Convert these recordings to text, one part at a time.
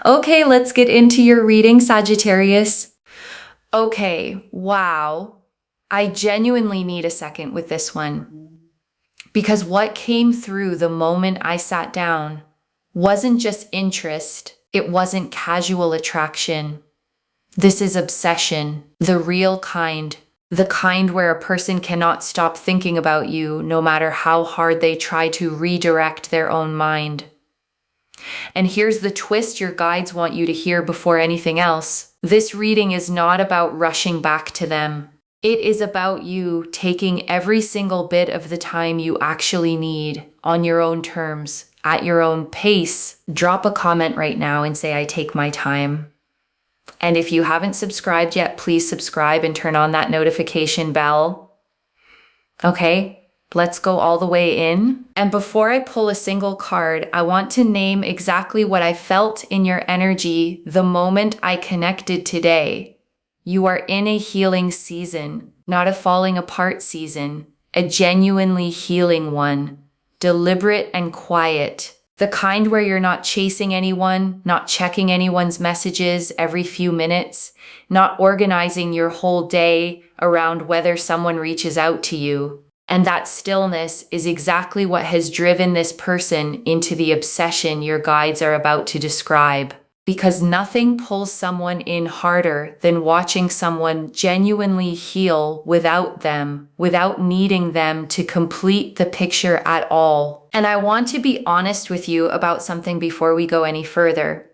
Okay, let's get into your reading, Sagittarius. Okay, wow. I genuinely need a second with this one. Because what came through the moment I sat down wasn't just interest, it wasn't casual attraction. This is obsession, the real kind. The kind where a person cannot stop thinking about you no matter how hard they try to redirect their own mind. And here's the twist your guides want you to hear before anything else. This reading is not about rushing back to them. It is about you taking every single bit of the time you actually need on your own terms, at your own pace. Drop a comment right now and say, I take my time. And if you haven't subscribed yet, please subscribe and turn on that notification bell. Okay, let's go all the way in. And before I pull a single card, I want to name exactly what I felt in your energy the moment I connected today. You are in a healing season, not a falling apart season, a genuinely healing one, deliberate and quiet. The kind where you're not chasing anyone, not checking anyone's messages every few minutes, not organizing your whole day around whether someone reaches out to you. And that stillness is exactly what has driven this person into the obsession your guides are about to describe. Because nothing pulls someone in harder than watching someone genuinely heal without them, without needing them to complete the picture at all. And I want to be honest with you about something before we go any further.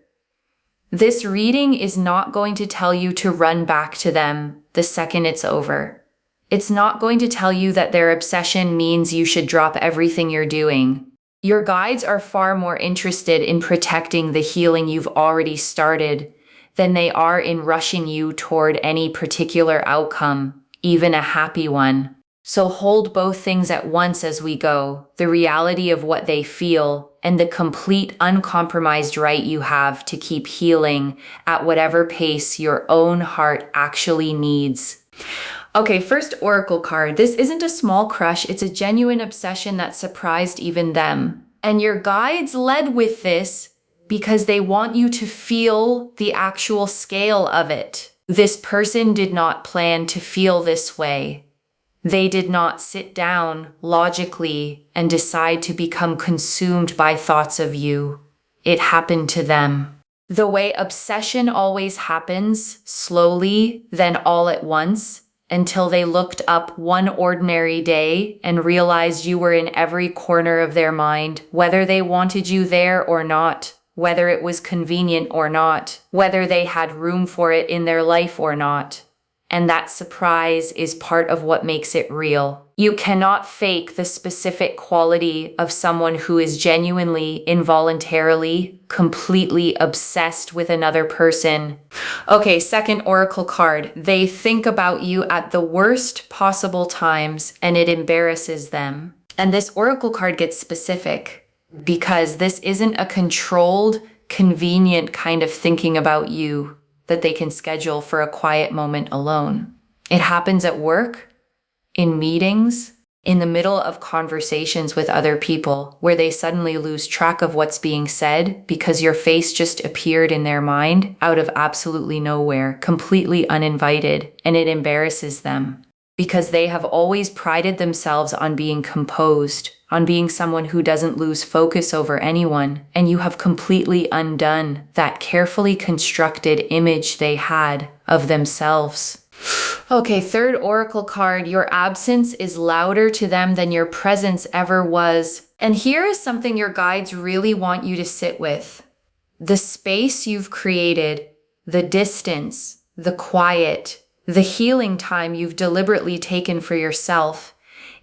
This reading is not going to tell you to run back to them the second it's over. It's not going to tell you that their obsession means you should drop everything you're doing. Your guides are far more interested in protecting the healing you've already started than they are in rushing you toward any particular outcome, even a happy one. So hold both things at once as we go, the reality of what they feel and the complete uncompromised right you have to keep healing at whatever pace your own heart actually needs. Okay, first oracle card. This isn't a small crush, it's a genuine obsession that surprised even them. And your guides led with this because they want you to feel the actual scale of it. This person did not plan to feel this way. They did not sit down logically and decide to become consumed by thoughts of you. It happened to them. The way obsession always happens, slowly, then all at once, until they looked up one ordinary day and realized you were in every corner of their mind, whether they wanted you there or not, whether it was convenient or not, whether they had room for it in their life or not. And that surprise is part of what makes it real. You cannot fake the specific quality of someone who is genuinely, involuntarily, completely obsessed with another person. Okay, second oracle card. They think about you at the worst possible times and it embarrasses them. And this oracle card gets specific because this isn't a controlled, convenient kind of thinking about you that they can schedule for a quiet moment alone. It happens at work, in meetings, in the middle of conversations with other people where they suddenly lose track of what's being said because your face just appeared in their mind out of absolutely nowhere, completely uninvited, and it embarrasses them because they have always prided themselves on being composed, on being someone who doesn't lose focus over anyone, and you have completely undone that carefully constructed image they had of themselves. Okay, third oracle card. Your absence is louder to them than your presence ever was. And here is something your guides really want you to sit with. The space you've created, the distance, the quiet, the healing time you've deliberately taken for yourself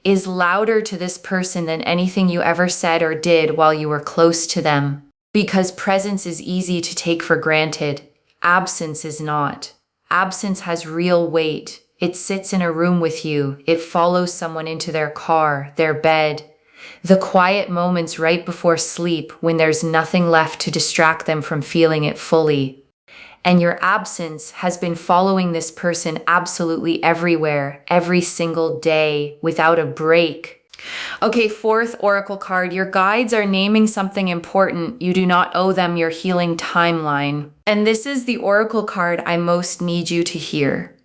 is louder to this person than anything you ever said or did while you were close to them. Because presence is easy to take for granted. Absence is not. Absence has real weight. It sits in a room with you. It follows someone into their car, their bed. The quiet moments right before sleep when there's nothing left to distract them from feeling it fully. And your absence has been following this person absolutely everywhere, every single day, without a break. Okay, fourth oracle card. Your guides are naming something important. You do not owe them your healing timeline. And this is the oracle card I most need you to hear.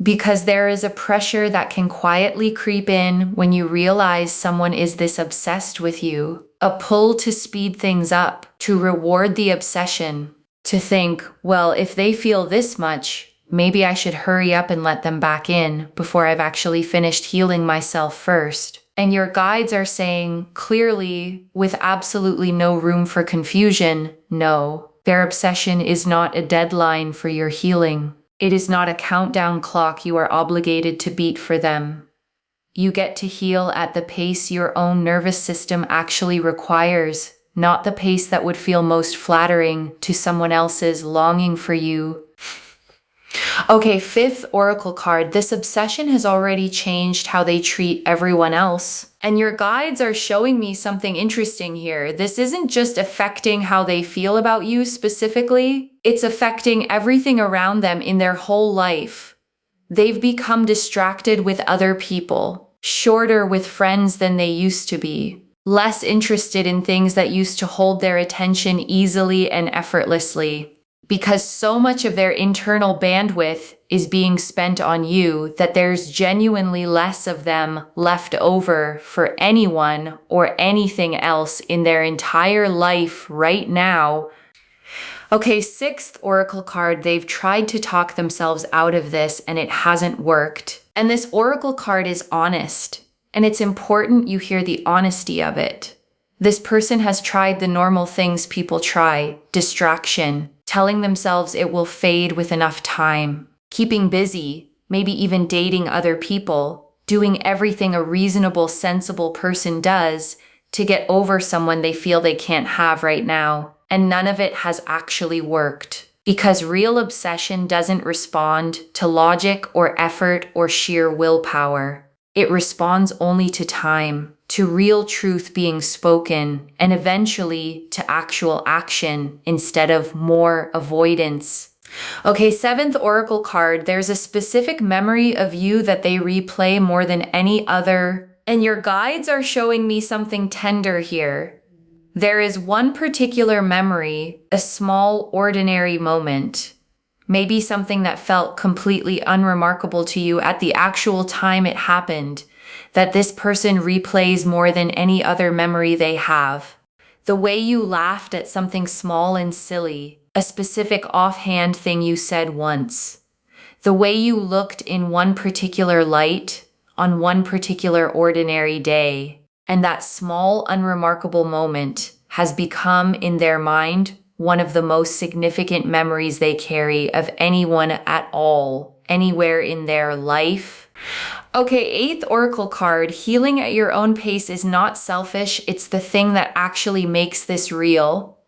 Because there is a pressure that can quietly creep in when you realize someone is this obsessed with you. A pull to speed things up, to reward the obsession, to think, well, if they feel this much, maybe I should hurry up and let them back in before I've actually finished healing myself first. And your guides are saying clearly, with absolutely no room for confusion, no, their obsession is not a deadline for your healing. It is not a countdown clock you are obligated to beat for them. You get to heal at the pace your own nervous system actually requires, not the pace that would feel most flattering to someone else's longing for you. Okay, fifth oracle card. This obsession has already changed how they treat everyone else. And your guides are showing me something interesting here. This isn't just affecting how they feel about you specifically. It's affecting everything around them in their whole life. They've become distracted with other people, shorter with friends than they used to be, less interested in things that used to hold their attention easily and effortlessly. Because so much of their internal bandwidth is being spent on you that there's genuinely less of them left over for anyone or anything else in their entire life right now. Okay, sixth oracle card. They've tried to talk themselves out of this and it hasn't worked. And this oracle card is honest. And it's important you hear the honesty of it. This person has tried the normal things people try, distraction, telling themselves it will fade with enough time, keeping busy, maybe even dating other people, doing everything a reasonable, sensible person does to get over someone they feel they can't have right now. And none of it has actually worked. Because real obsession doesn't respond to logic or effort or sheer willpower. It responds only to time, to real truth being spoken, and eventually to actual action instead of more avoidance. Okay, seventh oracle card. There's a specific memory of you that they replay more than any other, and your guides are showing me something tender here. There is one particular memory, a small, ordinary moment, maybe something that felt completely unremarkable to you at the actual time it happened, that this person replays more than any other memory they have. The way you laughed at something small and silly, a specific offhand thing you said once. The way you looked in one particular light on one particular ordinary day. And that small, unremarkable moment has become, in their mind, one of the most significant memories they carry of anyone at all, anywhere in their life. Okay, eighth oracle card. Healing at your own pace is not selfish. It's the thing that actually makes this real.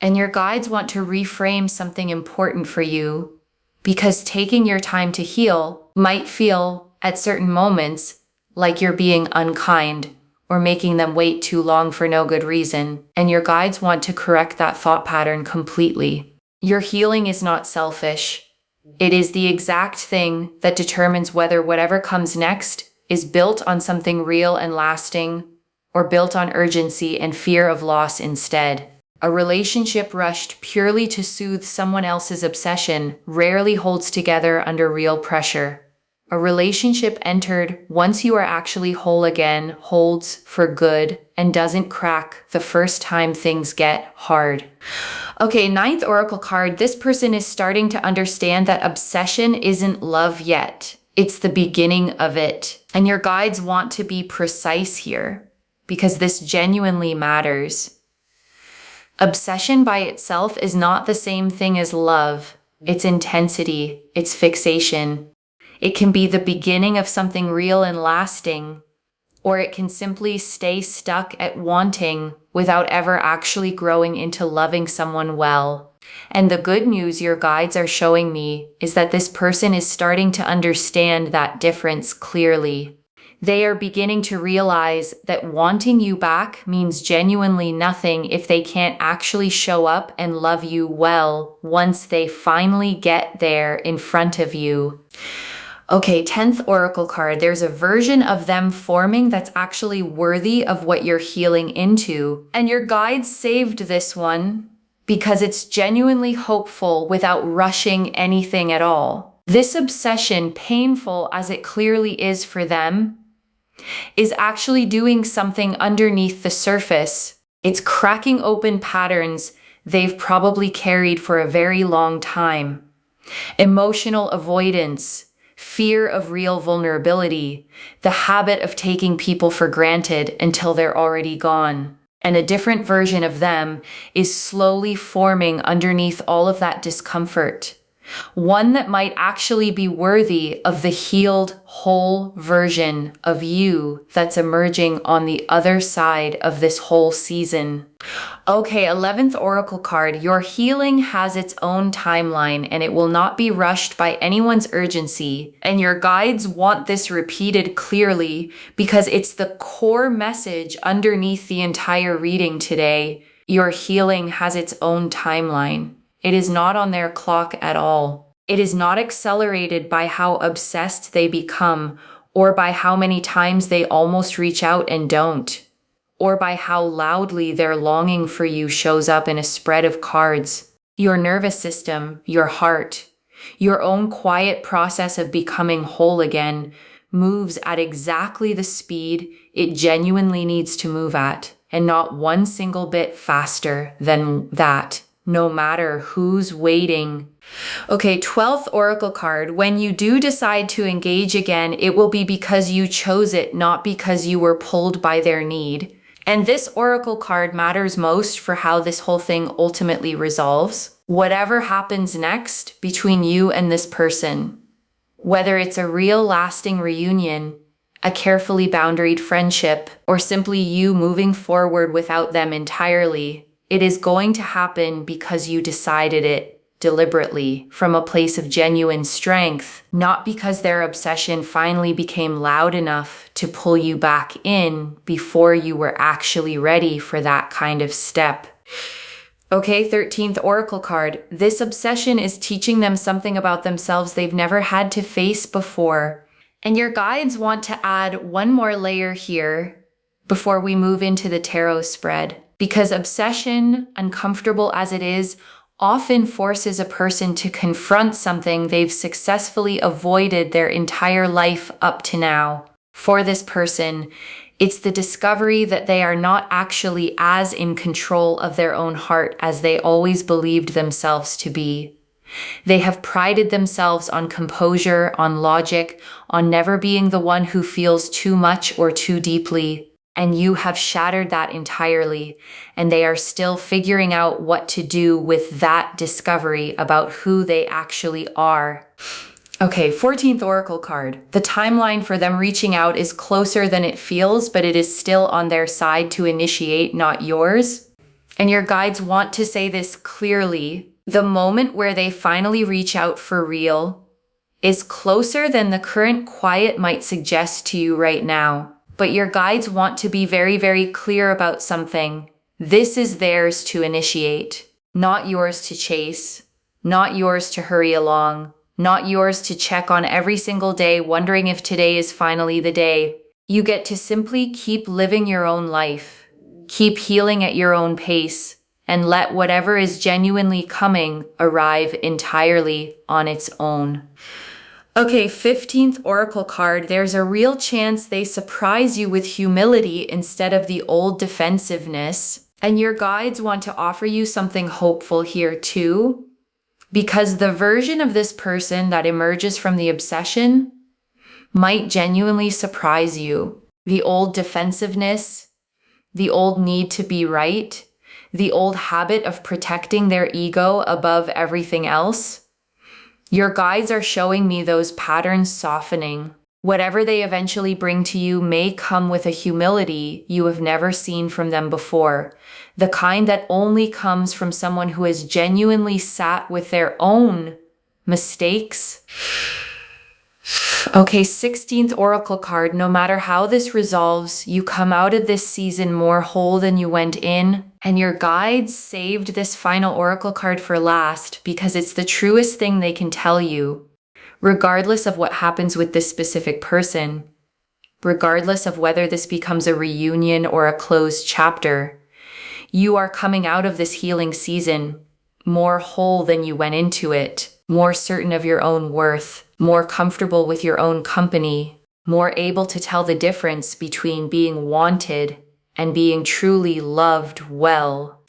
And your guides want to reframe something important for you, because taking your time to heal might feel, at certain moments, like you're being unkind or making them wait too long for no good reason, and your guides want to correct that thought pattern completely. Your healing is not selfish. It is the exact thing that determines whether whatever comes next is built on something real and lasting, or built on urgency and fear of loss instead. A relationship rushed purely to soothe someone else's obsession rarely holds together under real pressure. A relationship entered once you are actually whole again holds for good and doesn't crack the first time things get hard. Okay, ninth oracle card. This person is starting to understand that obsession isn't love yet. It's the beginning of it. And your guides want to be precise here because this genuinely matters. Obsession by itself is not the same thing as love. It's intensity, it's fixation. It can be the beginning of something real and lasting, or it can simply stay stuck at wanting without ever actually growing into loving someone well. And the good news your guides are showing me is that this person is starting to understand that difference clearly. They are beginning to realize that wanting you back means genuinely nothing if they can't actually show up and love you well once they finally get there in front of you. Okay, 10th oracle card. There's a version of them forming that's actually worthy of what you're healing into. And your guides saved this one because it's genuinely hopeful without rushing anything at all. This obsession, painful as it clearly is for them, is actually doing something underneath the surface. It's cracking open patterns they've probably carried for a very long time. Emotional avoidance, fear of real vulnerability, the habit of taking people for granted until they're already gone. And a different version of them is slowly forming underneath all of that discomfort. One that might actually be worthy of the healed, whole version of you that's emerging on the other side of this whole season. Okay, 11th oracle card. Your healing has its own timeline and it will not be rushed by anyone's urgency. And your guides want this repeated clearly because it's the core message underneath the entire reading today. Your healing has its own timeline. It is not on their clock at all. It is not accelerated by how obsessed they become, or by how many times they almost reach out and don't, or by how loudly their longing for you shows up in a spread of cards. Your nervous system, your heart, your own quiet process of becoming whole again moves at exactly the speed it genuinely needs to move at, and not one single bit faster than that. No matter who's waiting. Okay, 12th oracle card. When you do decide to engage again, it will be because you chose it, not because you were pulled by their need. And this oracle card matters most for how this whole thing ultimately resolves. Whatever happens next between you and this person, whether it's a real lasting reunion, a carefully boundaried friendship, or simply you moving forward without them entirely, it is going to happen because you decided it deliberately from a place of genuine strength, not because their obsession finally became loud enough to pull you back in before you were actually ready for that kind of step. Okay, 13th oracle card. This obsession is teaching them something about themselves they've never had to face before. And your guides want to add one more layer here before we move into the tarot spread. Because obsession, uncomfortable as it is, often forces a person to confront something they've successfully avoided their entire life up to now. For this person, it's the discovery that they are not actually as in control of their own heart as they always believed themselves to be. They have prided themselves on composure, on logic, on never being the one who feels too much or too deeply. And you have shattered that entirely, and they are still figuring out what to do with that discovery about who they actually are. Okay, 14th oracle card. The timeline for them reaching out is closer than it feels, but it is still on their side to initiate, not yours. And your guides want to say this clearly. The moment where they finally reach out for real is closer than the current quiet might suggest to you right now. But your guides want to be very, very clear about something. This is theirs to initiate, not yours to chase, not yours to hurry along, not yours to check on every single day, wondering if today is finally the day. You get to simply keep living your own life, keep healing at your own pace, and let whatever is genuinely coming arrive entirely on its own. Okay, 15th oracle card. There's a real chance they surprise you with humility instead of the old defensiveness. And your guides want to offer you something hopeful here too, because the version of this person that emerges from the obsession might genuinely surprise you. The old defensiveness, the old need to be right, the old habit of protecting their ego above everything else. Your guides are showing me those patterns softening. Whatever they eventually bring to you may come with a humility you have never seen from them before, the kind that only comes from someone who has genuinely sat with their own mistakes. Okay, 16th oracle card. No matter how this resolves, you come out of this season more whole than you went in. And your guides saved this final oracle card for last because it's the truest thing they can tell you. Regardless of what happens with this specific person, regardless of whether this becomes a reunion or a closed chapter, you are coming out of this healing season more whole than you went into it, more certain of your own worth, more comfortable with your own company, more able to tell the difference between being wanted and being truly loved well.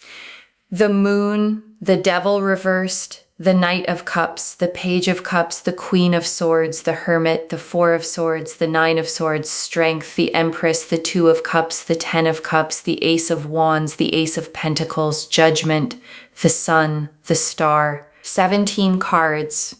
The moon, the devil reversed, the Knight of Cups, the Page of Cups, the Queen of Swords, the Hermit, the Four of Swords, the Nine of Swords, Strength, the Empress, the Two of Cups, the Ten of Cups, the Ace of Wands, the Ace of Pentacles, Judgment, the Sun, the Star. 17 cards.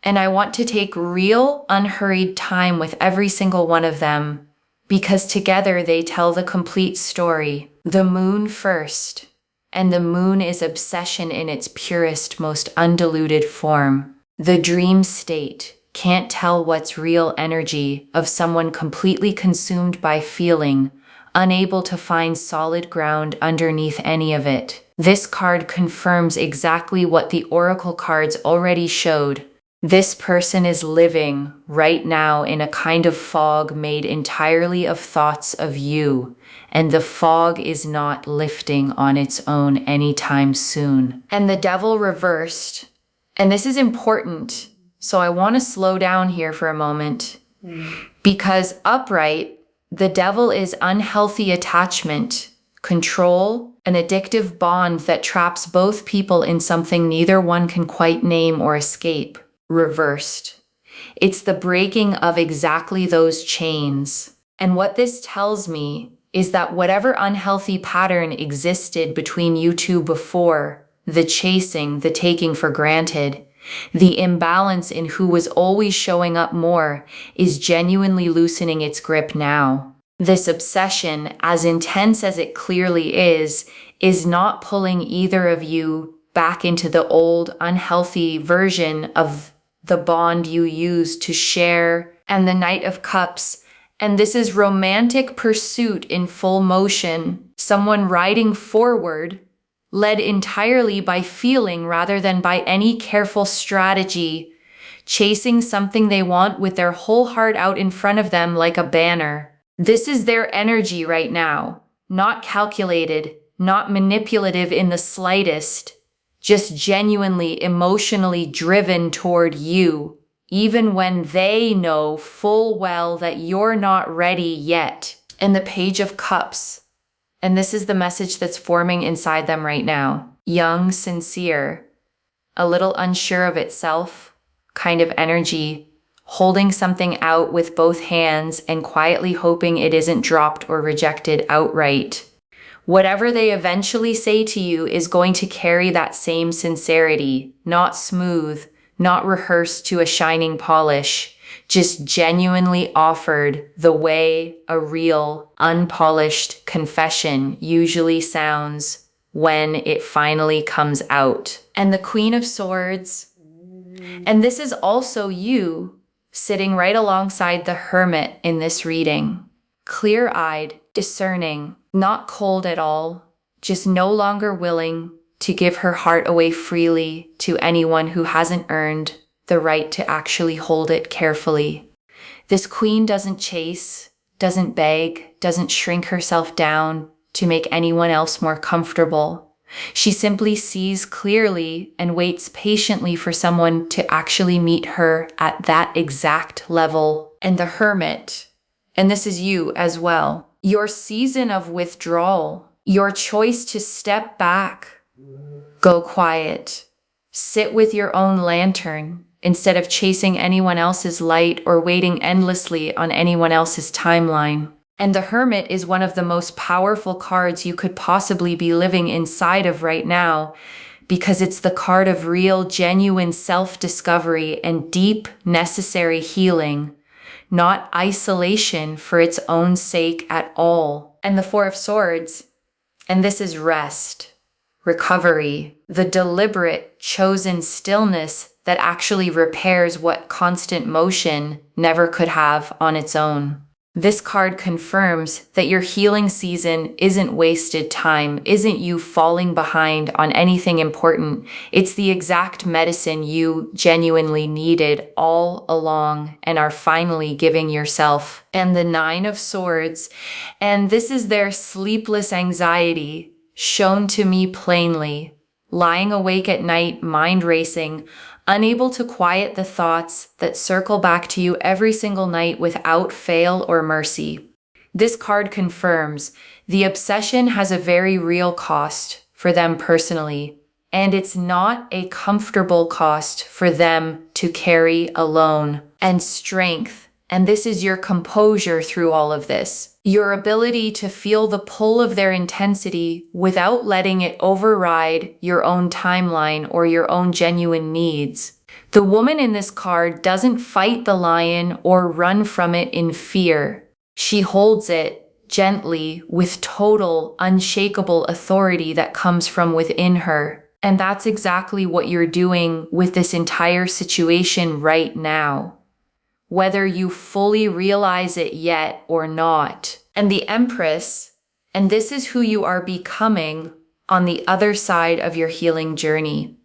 And I want to take real, unhurried time with every single one of them, because together they tell the complete story. The moon first. And the moon is obsession in its purest, most undiluted form. The dream state, can't tell what's real energy of someone completely consumed by feeling, unable to find solid ground underneath any of it. This card confirms exactly what the oracle cards already showed. This person is living right now in a kind of fog made entirely of thoughts of you, and the fog is not lifting on its own anytime soon. And the devil reversed, and this is important, so I want to slow down here for a moment, because upright, the devil is unhealthy attachment, control, an addictive bond that traps both people in something neither one can quite name or escape. Reversed. It's the breaking of exactly those chains. And what this tells me is that whatever unhealthy pattern existed between you two before, the chasing, the taking for granted, the imbalance in who was always showing up more, is genuinely loosening its grip now. This obsession, as intense as it clearly is not pulling either of you back into the old, unhealthy version of the bond you used to share. And the Knight of Cups. And this is romantic pursuit in full motion. Someone riding forward, led entirely by feeling rather than by any careful strategy, chasing something they want with their whole heart out in front of them like a banner. This is their energy right now. Not calculated, not manipulative in the slightest. Just genuinely emotionally driven toward you, even when they know full well that you're not ready yet. And the Page of Cups. And this is the message that's forming inside them right now. Young, sincere, a little unsure of itself, kind of energy, holding something out with both hands and quietly hoping it isn't dropped or rejected outright. Whatever they eventually say to you is going to carry that same sincerity, not smooth, not rehearsed to a shining polish, just genuinely offered the way a real, unpolished confession usually sounds when it finally comes out. And the Queen of Swords. And this is also you sitting right alongside the Hermit in this reading. Clear-eyed, discerning, not cold at all, just no longer willing to give her heart away freely to anyone who hasn't earned the right to actually hold it carefully. This queen doesn't chase, doesn't beg, doesn't shrink herself down to make anyone else more comfortable. She simply sees clearly and waits patiently for someone to actually meet her at that exact level. And the Hermit, and this is you as well. Your season of withdrawal, your choice to step back, go quiet, sit with your own lantern instead of chasing anyone else's light or waiting endlessly on anyone else's timeline. And the Hermit is one of the most powerful cards you could possibly be living inside of right now, because it's the card of real, genuine self-discovery and deep, necessary healing. Not isolation for its own sake at all. And the Four of Swords. And this is rest, recovery, the deliberate, chosen stillness that actually repairs what constant motion never could have on its own. This card confirms that your healing season isn't wasted time, isn't you falling behind on anything important. It's the exact medicine you genuinely needed all along and are finally giving yourself. And the Nine of Swords, and this is their sleepless anxiety shown to me plainly. Lying awake at night, mind racing, unable to quiet the thoughts that circle back to you every single night without fail or mercy. This card confirms the obsession has a very real cost for them personally, and it's not a comfortable cost for them to carry alone. And strength, and this is your composure through all of this. Your ability to feel the pull of their intensity without letting it override your own timeline or your own genuine needs. The woman in this card doesn't fight the lion or run from it in fear. She holds it gently with total, unshakable authority that comes from within her. And that's exactly what you're doing with this entire situation right now, whether you fully realize it yet or not. And the Empress, and this is who you are becoming on the other side of your healing journey.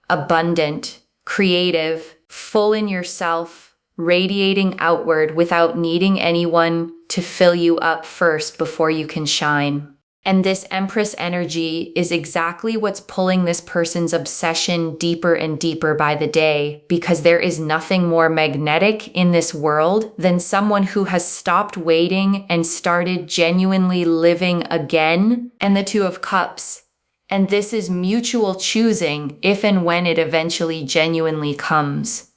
Abundant, creative, full in yourself, radiating outward without needing anyone to fill you up first before you can shine. And this Empress energy is exactly what's pulling this person's obsession deeper and deeper by the day, because there is nothing more magnetic in this world than someone who has stopped waiting and started genuinely living again. And the Two of Cups. And this is mutual choosing if and when it eventually genuinely comes.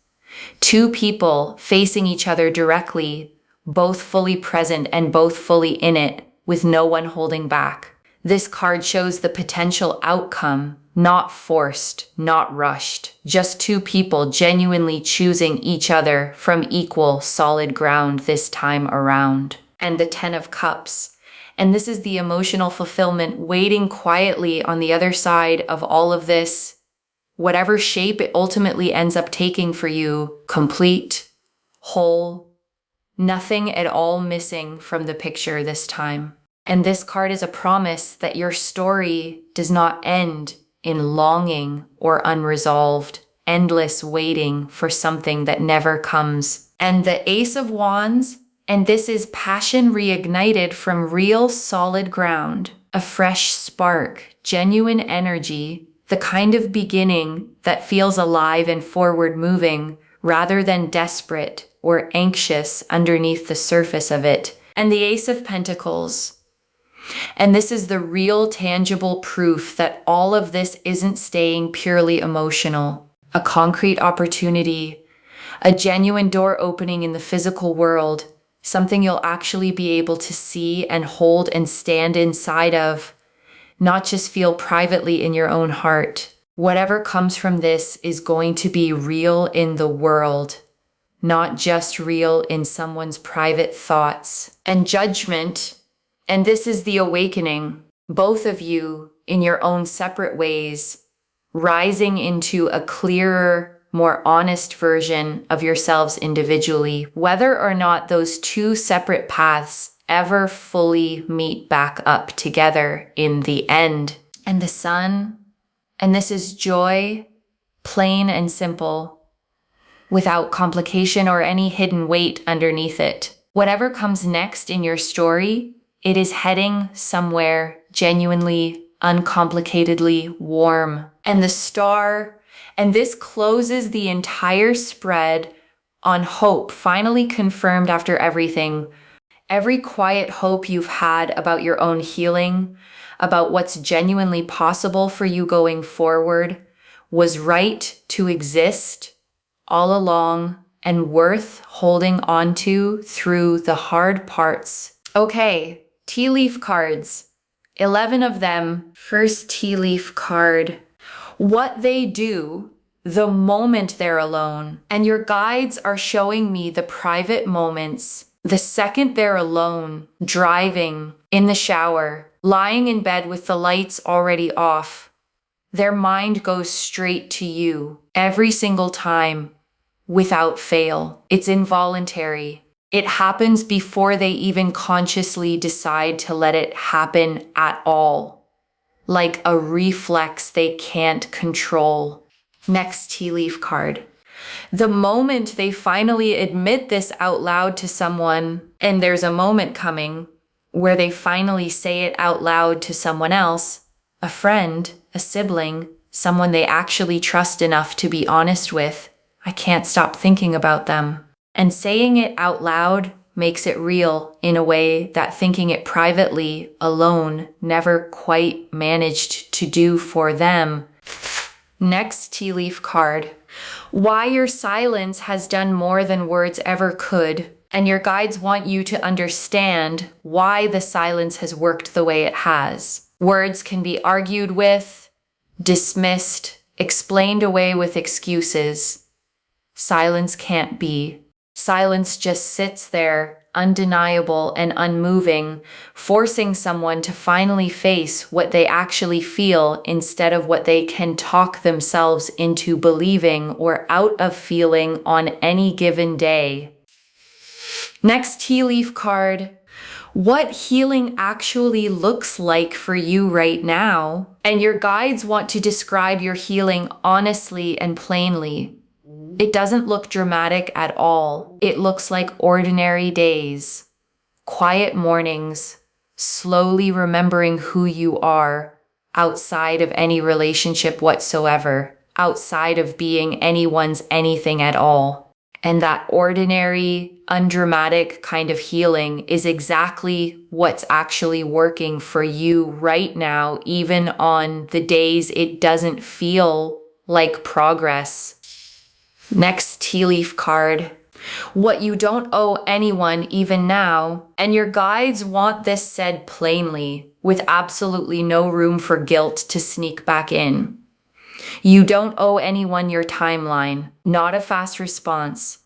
Two people facing each other directly, both fully present and both fully in it, with no one holding back. This card shows the potential outcome, not forced, not rushed. Just two people genuinely choosing each other from equal, solid ground this time around. And the Ten of Cups. And this is the emotional fulfillment waiting quietly on the other side of all of this, whatever shape it ultimately ends up taking for you, complete, whole, nothing at all missing from the picture this time. And this card is a promise that your story does not end in longing or unresolved, endless waiting for something that never comes. And the Ace of Wands, and this is passion reignited from real solid ground, a fresh spark, genuine energy, the kind of beginning that feels alive and forward moving rather than desperate or anxious underneath the surface of it. And the Ace of Pentacles. And this is the real tangible proof that all of this isn't staying purely emotional. A concrete opportunity, a genuine door opening in the physical world, something you'll actually be able to see and hold and stand inside of, not just feel privately in your own heart. Whatever comes from this is going to be real in the world, not just real in someone's private thoughts. And Judgment. And this is the awakening, both of you in your own separate ways, rising into a clearer, more honest version of yourselves individually, whether or not those two separate paths ever fully meet back up together in the end. And the Sun, and this is joy, plain and simple, without complication or any hidden weight underneath it. Whatever comes next in your story, it is heading somewhere genuinely, uncomplicatedly warm. And the Star, and this closes the entire spread on hope, finally confirmed after everything. Every quiet hope you've had about your own healing, about what's genuinely possible for you going forward, was right to exist all along and worth holding on to through the hard parts. Okay. Tea leaf cards, 11 of them. First tea leaf card, what they do the moment they're alone. And your guides are showing me the private moments, the second they're alone, driving, in the shower, lying in bed with the lights already off. Their mind goes straight to you every single time, without fail. It's involuntary. It happens before they even consciously decide to let it happen at all. Like a reflex they can't control. Next tea leaf card. The moment they finally admit this out loud to someone, and there's a moment coming where they finally say it out loud to someone else, a friend, a sibling, someone they actually trust enough to be honest with, I can't stop thinking about them. And saying it out loud makes it real in a way that thinking it privately, alone, never quite managed to do for them. Next tea leaf card. Why your silence has done more than words ever could, and your guides want you to understand why the silence has worked the way it has. Words can be argued with, dismissed, explained away with excuses. Silence can't be. Silence just sits there, undeniable and unmoving, forcing someone to finally face what they actually feel instead of what they can talk themselves into believing or out of feeling on any given day. Next tea leaf card. What healing actually looks like for you right now. And your guides want to describe your healing honestly and plainly. It doesn't look dramatic at all. It looks like ordinary days, quiet mornings, slowly remembering who you are outside of any relationship whatsoever, outside of being anyone's anything at all. And that ordinary, undramatic kind of healing is exactly what's actually working for you right now, even on the days it doesn't feel like progress. Next tea leaf card. What you don't owe anyone even now, and your guides want this said plainly, with absolutely no room for guilt to sneak back in. You don't owe anyone your timeline, not a fast response,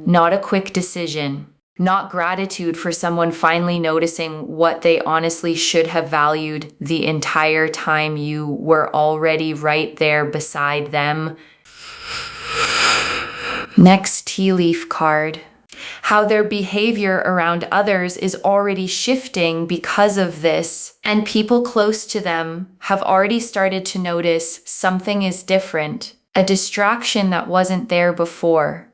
not a quick decision, not gratitude for someone finally noticing what they honestly should have valued the entire time you were already right there beside them. Next tea leaf card. How their behavior around others is already shifting because of this, and people close to them have already started to notice something is different, a distraction that wasn't there before,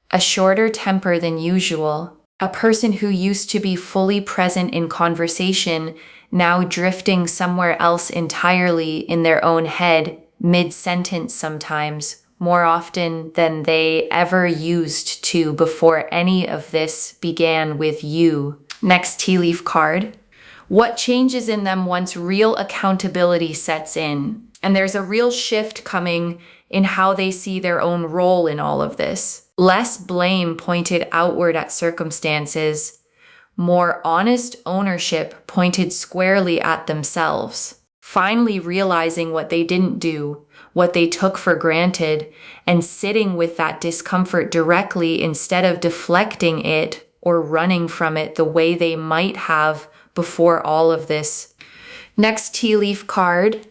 a shorter temper than usual, a person who used to be fully present in conversation now drifting somewhere else entirely in their own head, mid-sentence sometimes, more often than they ever used to before any of this began with you. Next tea leaf card. What changes in them once real accountability sets in? And there's a real shift coming in how they see their own role in all of this. Less blame pointed outward at circumstances, more honest ownership pointed squarely at themselves. Finally realizing what they didn't do, what they took for granted, and sitting with that discomfort directly instead of deflecting it or running from it the way they might have before all of this. Next tea leaf card.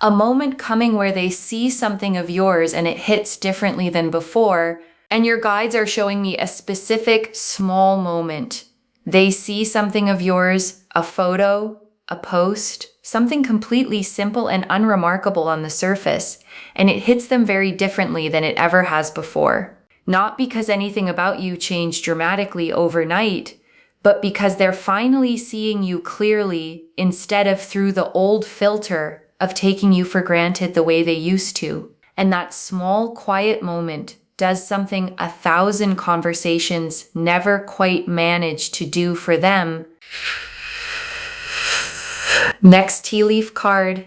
A moment coming where they see something of yours and it hits differently than before, and your guides are showing me a specific small moment. They see something of yours, a photo, a post, something completely simple and unremarkable on the surface, and it hits them very differently than it ever has before. Not because anything about you changed dramatically overnight, but because they're finally seeing you clearly instead of through the old filter of taking you for granted the way they used to. And that small, quiet moment does something 1,000 conversations never quite managed to do for them. Next tea leaf card.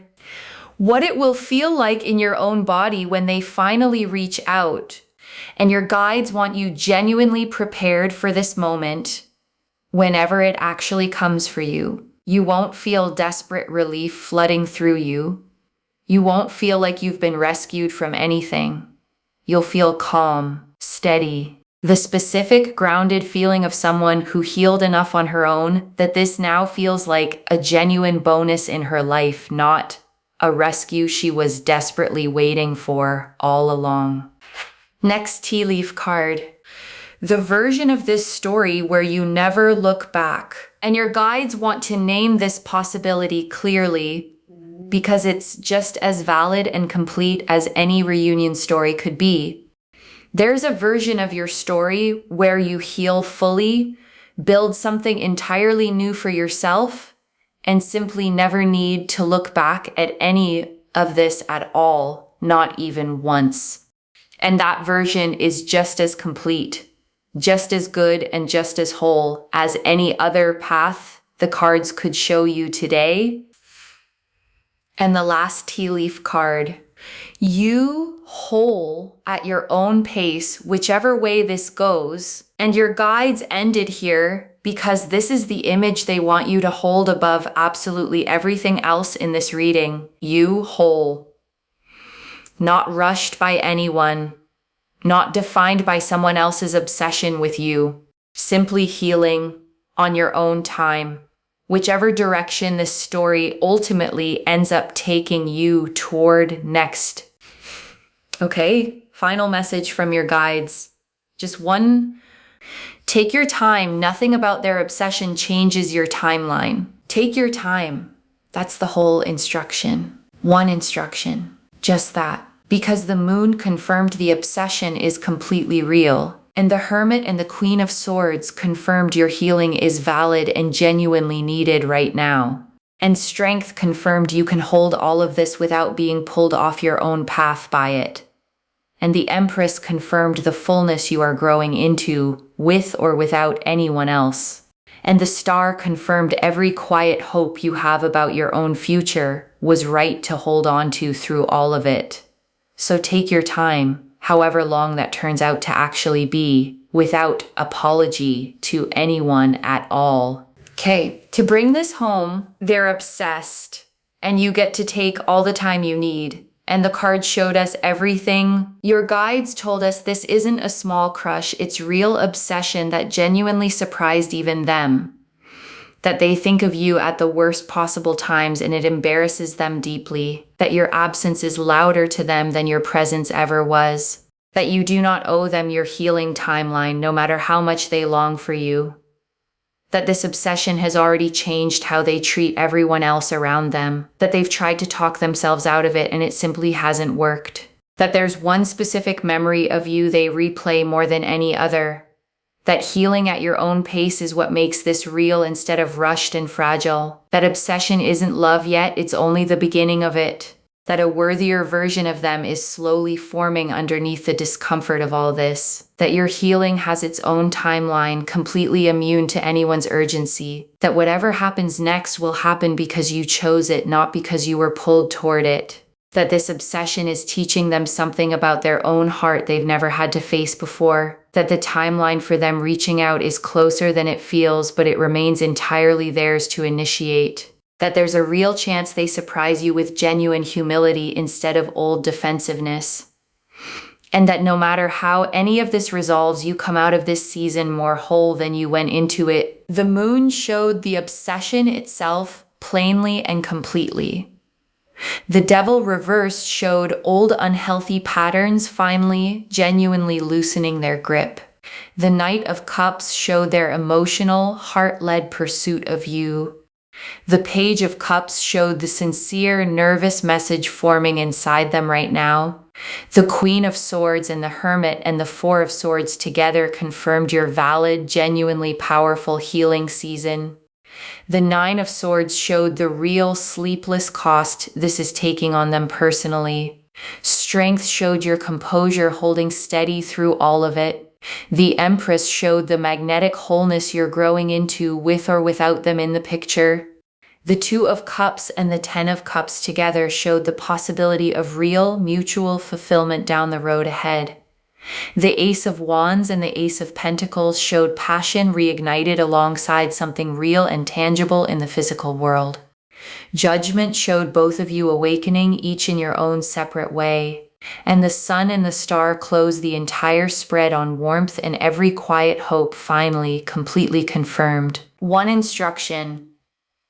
What it will feel like in your own body when they finally reach out. And your guides want you genuinely prepared for this moment whenever it actually comes for you. You won't feel desperate relief flooding through you. You won't feel like you've been rescued from anything. You'll feel calm, steady, the specific grounded feeling of someone who healed enough on her own that this now feels like a genuine bonus in her life, not a rescue she was desperately waiting for all along. Next tea leaf card. The version of this story where you never look back. And your guides want to name this possibility clearly because it's just as valid and complete as any reunion story could be. There's a version of your story where you heal fully, build something entirely new for yourself, and simply never need to look back at any of this at all, not even once. And that version is just as complete, just as good, and just as whole as any other path the cards could show you today. And the last tea leaf card. You whole at your own pace, whichever way this goes. And your guides ended here because this is the image they want you to hold above absolutely everything else in this reading. You whole. Not rushed by anyone. Not defined by someone else's obsession with you. Simply healing on your own time. Whichever direction this story ultimately ends up taking you toward next. Okay, final message from your guides. Just one. Take your time. Nothing about their obsession changes your timeline. Take your time. That's the whole instruction. One instruction. Just that. Because the moon confirmed the obsession is completely real. And the Hermit and the Queen of Swords confirmed your healing is valid and genuinely needed right now. And Strength confirmed you can hold all of this without being pulled off your own path by it. And the Empress confirmed the fullness you are growing into, with or without anyone else. And the Star confirmed every quiet hope you have about your own future was right to hold on to through all of it. So take your time, however long that turns out to actually be, without apology to anyone at all. Okay, to bring this home, they're obsessed, and you get to take all the time you need. And the cards showed us everything. Your guides told us this isn't a small crush, it's real obsession that genuinely surprised even them. That they think of you at the worst possible times and it embarrasses them deeply. That your absence is louder to them than your presence ever was. That you do not owe them your healing timeline no matter how much they long for you. That this obsession has already changed how they treat everyone else around them. That they've tried to talk themselves out of it and it simply hasn't worked. That there's one specific memory of you they replay more than any other. That healing at your own pace is what makes this real instead of rushed and fragile. That obsession isn't love yet, it's only the beginning of it. That a worthier version of them is slowly forming underneath the discomfort of all this. That your healing has its own timeline, completely immune to anyone's urgency. That whatever happens next will happen because you chose it, not because you were pulled toward it. That this obsession is teaching them something about their own heart they've never had to face before. That the timeline for them reaching out is closer than it feels, but it remains entirely theirs to initiate. That there's a real chance they surprise you with genuine humility instead of old defensiveness. And that no matter how any of this resolves, you come out of this season more whole than you went into it. The moon showed the obsession itself plainly and completely. The Devil reversed showed old unhealthy patterns finally, genuinely loosening their grip. The Knight of Cups showed their emotional, heart-led pursuit of you. The Page of Cups showed the sincere, nervous message forming inside them right now. The Queen of Swords and the Hermit and the Four of Swords together confirmed your valid, genuinely powerful healing season. The Nine of Swords showed the real sleepless cost this is taking on them personally. Strength showed your composure holding steady through all of it. The Empress showed the magnetic wholeness you're growing into with or without them in the picture. The Two of Cups and the Ten of Cups together showed the possibility of real, mutual fulfillment down the road ahead. The Ace of Wands and the Ace of Pentacles showed passion reignited alongside something real and tangible in the physical world. Judgment showed both of you awakening, each in your own separate way. And the Sun and the Star closed the entire spread on warmth and every quiet hope finally completely confirmed. One instruction: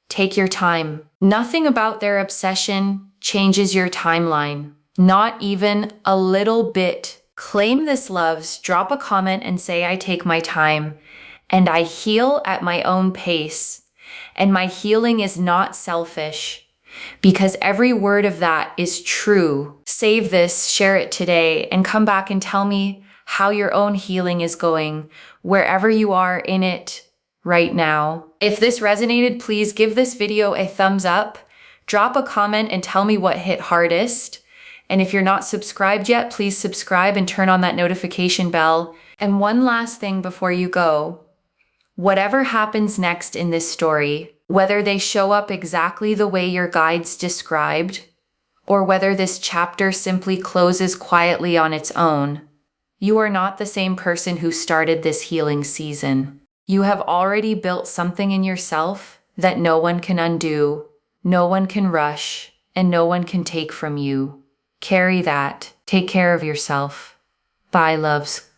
take your time. Nothing about their obsession changes your timeline. Not even a little bit. Claim this, loves. Drop a comment and say, I take my time and I heal at my own pace. And my healing is not selfish, because every word of that is true. Save this, share it today, and come back and tell me how your own healing is going, wherever you are in it right now. If this resonated, please give this video a thumbs up, drop a comment and tell me what hit hardest. And if you're not subscribed yet, please subscribe and turn on that notification bell. And one last thing before you go, whatever happens next in this story, whether they show up exactly the way your guides described, or whether this chapter simply closes quietly on its own, you are not the same person who started this healing season. You have already built something in yourself that no one can undo, no one can rush, and no one can take from you. Carry that. Take care of yourself. Bye, loves.